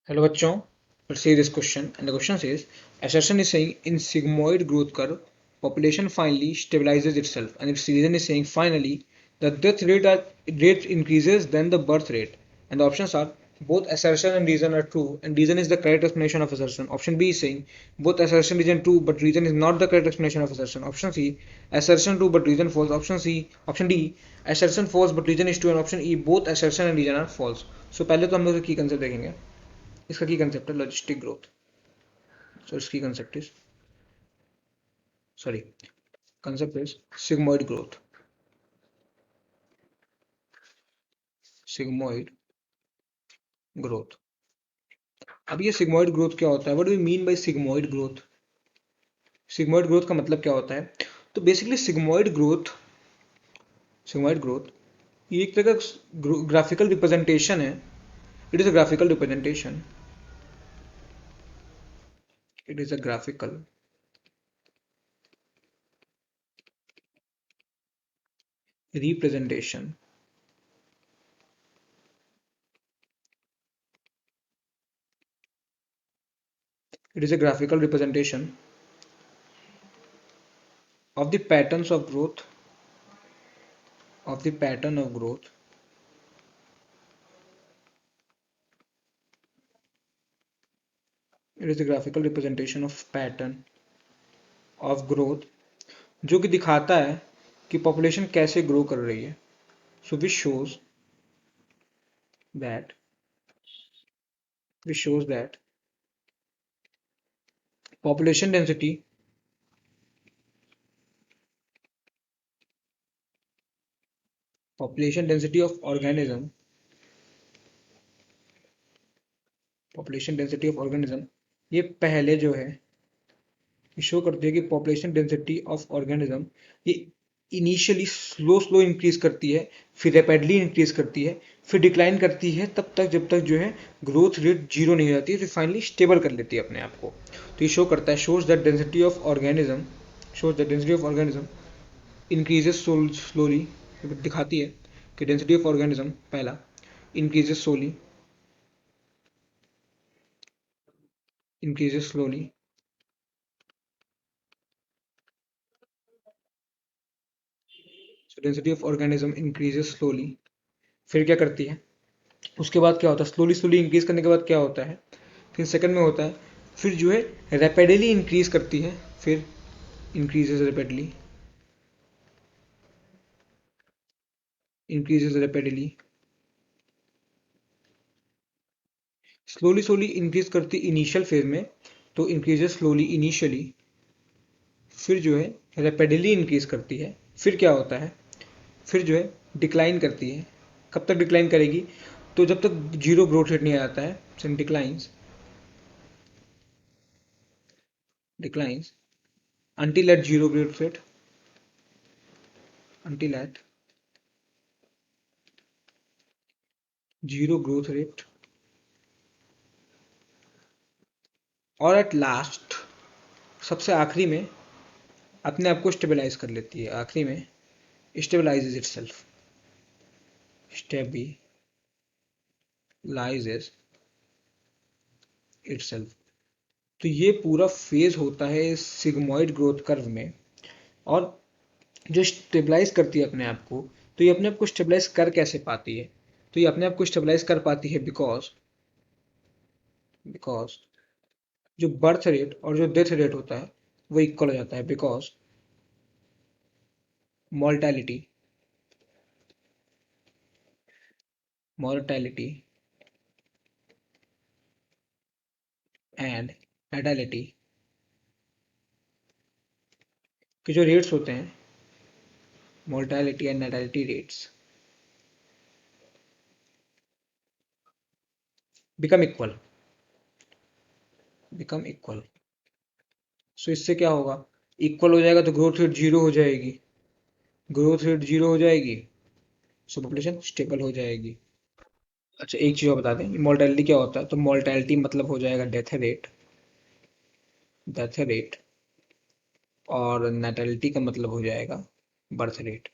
Hello बच्चों, let's see this question and the question says assertion is saying in sigmoid growth curve population finally stabilizes itself and its reason is saying finally the death rate increases than the birth rate and the options are both assertion and reason are true and reason is the correct explanation of assertion. Option B is saying both assertion reason true but reason is not the correct explanation of assertion. Option C assertion true but reason false. Option D assertion false but reason is true and option E both assertion and reason are false. So पहले तो हम लोग की concept देखेंगे. इसका की concept है logistic growth. So इसकी concept is sorry concept is sigmoid growth. Sigmoid growth. अब ये सिग्मोइड ग्रोथ क्या होता है? What do we mean by sigmoid growth? Sigmoid growth का मतलब क्या होता है? तो बेसिकली सिग्मोइड ग्रोथ ये एक तरह का ग्राफिकल रिप्रेजेंटेशन है. It is a graphical representation. It is a graphical representation it is a graphical representation of the patterns of growth of the pattern of growth it is a graphical representation of pattern of growth जो कि दिखाता है कि population कैसे grow कर रही है. So that which shows that population density of organism ये पहले जो है शो करती है कि पॉपुलेशन डेंसिटी ऑफ ऑर्गेनिज्म ये इनिशियली स्लो इंक्रीज करती है, फिर रैपिडली इंक्रीज करती है, फिर डिक्लाइन करती है तब तक जब तक जो है ग्रोथ रेट जीरो नहीं हो जाती है, फिर फाइनली स्टेबल कर लेती है अपने आप को. तो ये शो करता है shows that density of organism increases slowly. दिखाती है कि डेंसिटी ऑफ ऑर्गेनिज्म पहला increases slowly density of organism increases slowly. फिर क्या करती है? उसके बाद क्या होता है? स्लोली इंक्रीज करने के बाद क्या होता है? फिर सेकंड में होता है फिर जो है रैपिडली इंक्रीज करती है. फिर इंक्रीजेस रैपिडली स्लोली इंक्रीज करती इनिशियल फेज में, तो इंक्रीजेस स्लोली इनिशियली. फिर जो है रैपिडली इंक्रीज करती है. फिर क्या होता है? फिर जो है डिक्लाइन करती है. कब तक डिक्लाइन करेगी? तो जब तक जीरो ग्रोथ रेट नहीं आता है. Declines until at zero growth rate until at zero growth rate और एट लास्ट सबसे आखिरी में अपने आप को स्टेबलाइज कर लेती है. आखिरी में स्टेबलाइजेज इटसेल्फ. तो ये पूरा फेज होता है सिग्मोइड ग्रोथ कर्व में. और जो स्टेबलाइज करती है अपने आप को, तो ये अपने आप को स्टेबलाइज कर कैसे पाती है? तो ये अपने आप को स्टेबलाइज कर पाती है बिकॉज जो बर्थ रेट और जो डेथ रेट होता है वो इक्वल हो जाता है. बिकॉज मॉर्टैलिटी एंड नैटेलिटी के जो रेट्स होते हैं, mortality and natality rates become equal. So इससे क्या होगा? इक्वल हो जाएगा तो ग्रोथ रेट जीरो हो जाएगी. सो पॉपुलेशन स्टेबल हो जाएगी. अच्छा, एक चीज और बता दें, मॉर्टैलिटी क्या होता है? तो मॉर्टैलिटी मतलब हो जाएगा डेथ रेट और नैटेलिटी का मतलब हो जाएगा बर्थ रेट.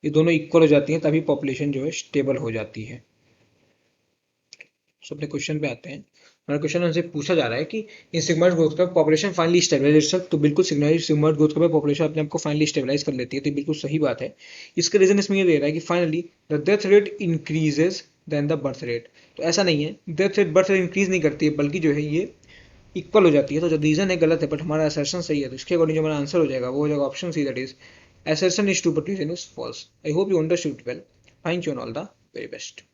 ये दोनों इक्वल हो जाती हैं तभी पॉपुलेशन जो है स्टेबल हो जाती है. सो अपने क्वेश्चन पे आते हैं। हमारे क्वेश्चन हमसे पूछा जा रहा है कि इन sigmoid growth curve population finally stabilize itself. तो बिल्कुल सिग्मॉइड ग्रोथ कर्व पॉपुलेशन अपने आप को फाइनली स्टेबलाइज कर लेती है, तो बिल्कुल सही बात है। इसका रीजन इसमें ये दे रहा है कि finally the death rate increases than the birth rate. तो ऐसा नहीं है, death rate birth rate increase नहीं करती है, बल्कि जो है ये इक्वल हो जाती है। तो जो रीजन है गलत है, बट हमारा असर्शन सही है। तो इसके अकॉर्डिंग जो हमारा आंसर हो जाएगा वो हो जाएगा option C, that is assertion is true but reason is false. I hope you understood well. Thank you and all the very best.